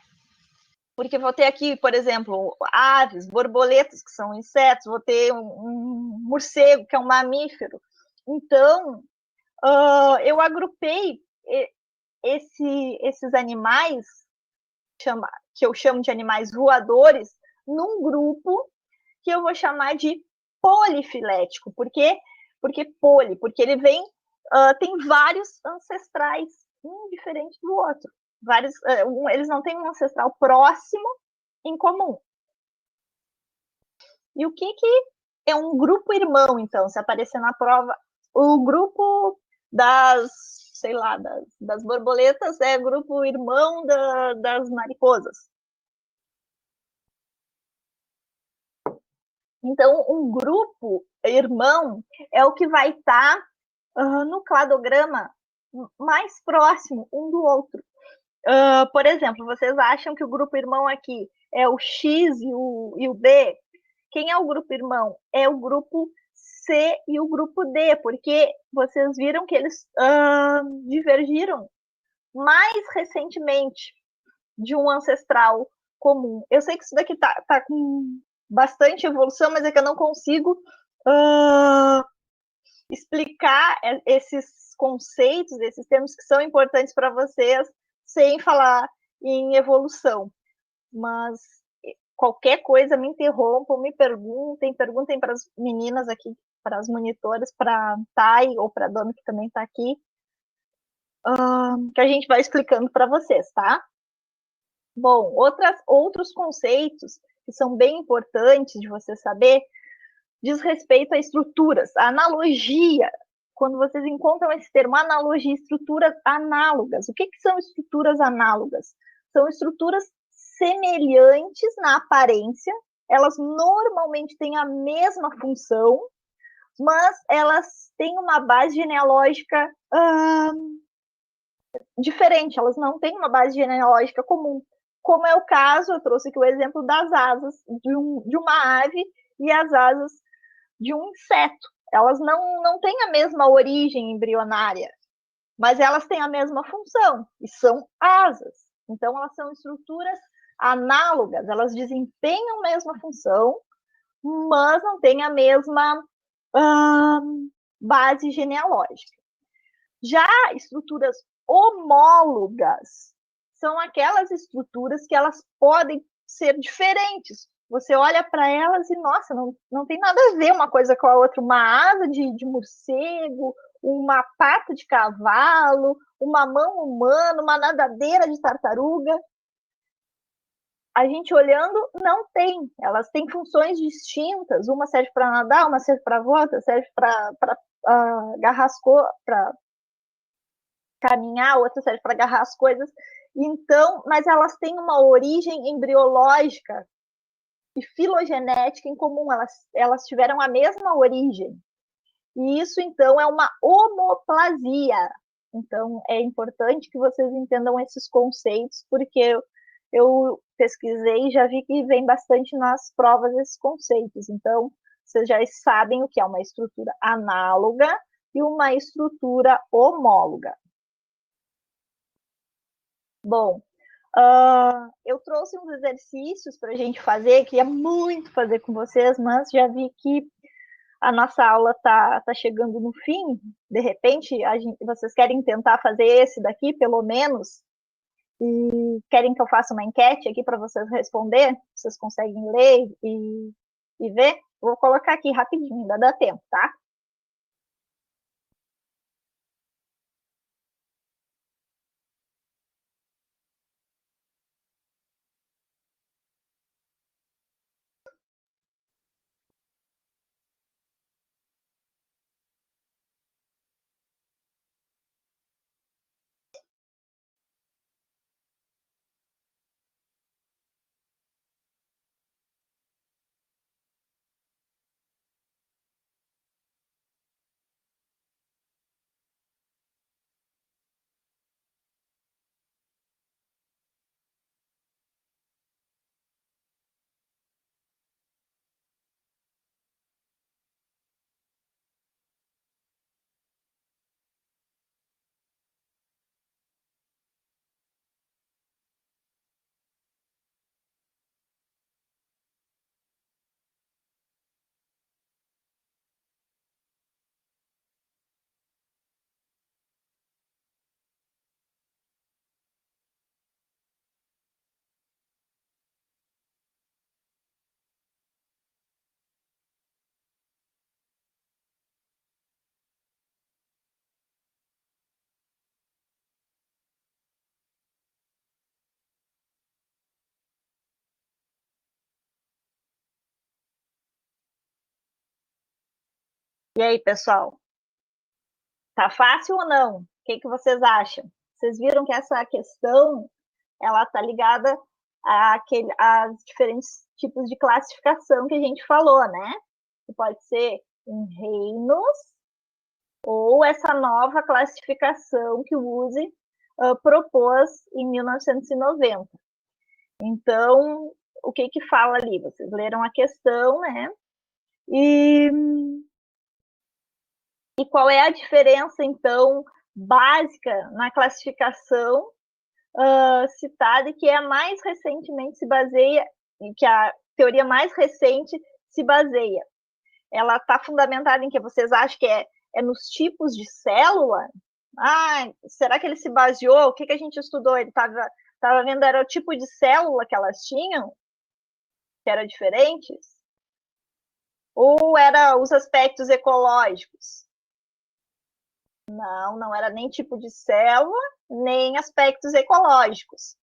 porque vou ter aqui, por exemplo, aves, borboletas, que são insetos, vou ter um morcego, que é um mamífero. Então, eu agrupei esses animais, que eu chamo de animais voadores, num grupo que eu vou chamar de polifilético. Por quê? Porque porque ele vem, tem vários ancestrais, um diferente do outro. Eles não têm um ancestral próximo em comum. E o que é um grupo irmão, então, se aparecer na prova? O grupo sei lá, das borboletas é grupo irmão das mariposas. Então, um grupo irmão é o que vai estar no cladograma mais próximo um do outro. Por exemplo, vocês acham que o grupo irmão aqui é o X e o B? Quem é o grupo irmão? É o grupo C e o grupo D, porque vocês viram que eles divergiram mais recentemente de um ancestral comum. Eu sei que isso daqui tá com bastante evolução, mas é que eu não consigo explicar esses conceitos, esses termos que são importantes para vocês, sem falar em evolução. Mas qualquer coisa, me interrompam, me perguntem para as meninas aqui, para as monitoras, para a Thay ou para a Dona, que também está aqui, que a gente vai explicando para vocês, tá? Bom, outros conceitos que são bem importantes de você saber diz respeito a estruturas, a analogia. Quando vocês encontram esse termo, analogia, estruturas análogas. O que são estruturas análogas? São estruturas semelhantes na aparência, elas normalmente têm a mesma função, mas elas têm uma base genealógica diferente, elas não têm uma base genealógica comum. Como é o caso, eu trouxe aqui o exemplo das asas de uma ave e as asas de um inseto. Elas não têm a mesma origem embrionária, mas elas têm a mesma função, e são asas. Então, elas são estruturas análogas, elas desempenham a mesma função, mas não têm a mesma base genealógica. Já estruturas homólogas são aquelas estruturas que elas podem ser diferentes. Você olha para elas e, nossa, não tem nada a ver uma coisa com a outra. Uma asa de morcego, uma pata de cavalo, uma mão humana, uma nadadeira de tartaruga. A gente olhando, não tem. Elas têm funções distintas. Uma serve para nadar, uma serve para voar, outra serve para agarrar as coisas, para caminhar, outra serve para agarrar as coisas. Então, mas elas têm uma origem embriológica e filogenética em comum, elas tiveram a mesma origem. E isso, então, é uma homoplasia. Então, é importante que vocês entendam esses conceitos, porque eu pesquisei e já vi que vem bastante nas provas esses conceitos. Então, vocês já sabem o que é uma estrutura análoga e uma estrutura homóloga. Bom, eu trouxe uns exercícios para a gente fazer, queria muito fazer com vocês, mas já vi que a nossa aula tá chegando no fim. De repente, vocês querem tentar fazer esse daqui, pelo menos, e querem que eu faça uma enquete aqui para vocês responder? Vocês conseguem ler e ver? Vou colocar aqui rapidinho, ainda dá tempo, tá? E aí, pessoal? Tá fácil ou não? O que vocês acham? Vocês viram que essa questão ela está ligada a diferentes tipos de classificação que a gente falou, né? Que pode ser em reinos ou essa nova classificação que o USE propôs em 1990. Então, o que fala ali? Vocês leram a questão, né? E qual é a diferença, então, básica na classificação citada e que é mais recentemente se baseia, em que a teoria mais recente se baseia? Ela está fundamentada em que vocês acham que é nos tipos de célula? Será que ele se baseou? O que a gente estudou? Ele estava vendo, era o tipo de célula que elas tinham, que eram diferentes? Ou era os aspectos ecológicos? Não era nem tipo de célula, nem aspectos ecológicos.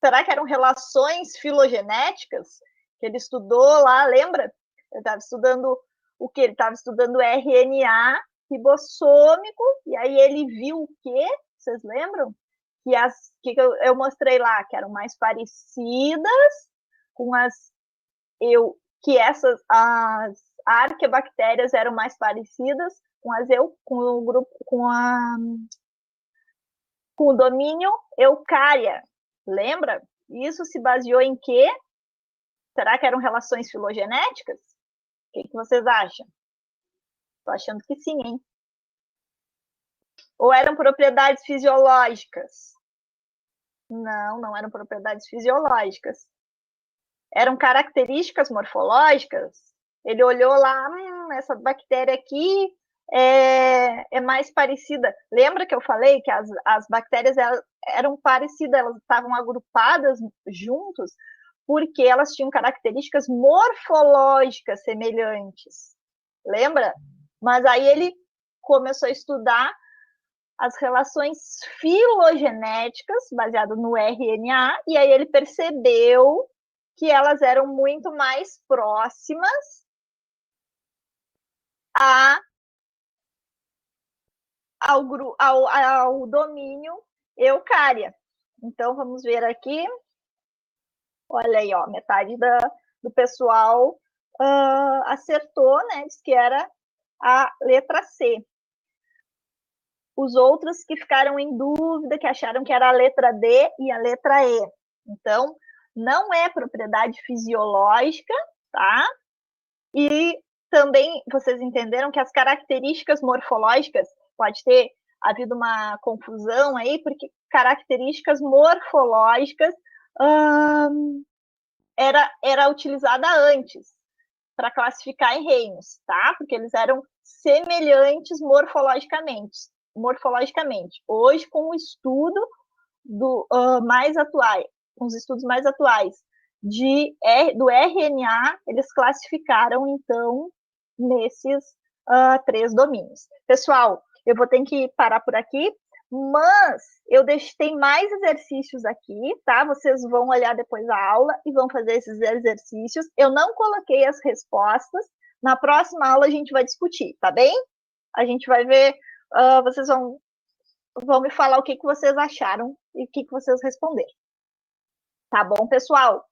Será que eram relações filogenéticas que ele estudou lá? Lembra? Ele estava estudando o que? Ele estava estudando RNA ribossômico, e aí ele viu o quê? Vocês lembram? Que eu mostrei lá, que eram mais parecidas com as arqueobactérias eram mais parecidas com o domínio eucária. Lembra? Isso se baseou em quê? Será que eram relações filogenéticas? O que vocês acham? Estou achando que sim, hein? Ou eram propriedades fisiológicas? Não eram propriedades fisiológicas. Eram características morfológicas? Ele olhou lá, essa bactéria aqui é mais parecida. Lembra que eu falei que as bactérias eram parecidas, elas estavam agrupadas juntos porque elas tinham características morfológicas semelhantes. Lembra? Mas aí ele começou a estudar as relações filogenéticas, baseado no RNA, e aí ele percebeu que elas eram muito mais próximas ao domínio eucária. Então, vamos ver aqui. Olha aí, ó, metade do pessoal acertou, né? Diz que era a letra C. Os outros que ficaram em dúvida, que acharam que era a letra D e a letra E. Então, não é propriedade fisiológica, tá? E também vocês entenderam que as características morfológicas, pode ter havido uma confusão aí, porque características morfológicas era utilizada antes para classificar em reinos, tá? Porque eles eram semelhantes morfologicamente. Hoje, com o estudo mais atuais, com os estudos mais atuais do RNA, eles classificaram, então, nesses 3 domínios. Pessoal, eu vou ter que parar por aqui, mas eu tem mais exercícios aqui, tá? Vocês vão olhar depois a aula e vão fazer esses exercícios. Eu não coloquei as respostas. Na próxima aula a gente vai discutir, tá bem? A gente vai ver, vocês vão me falar o que vocês acharam e o que vocês responderam. Tá bom, pessoal?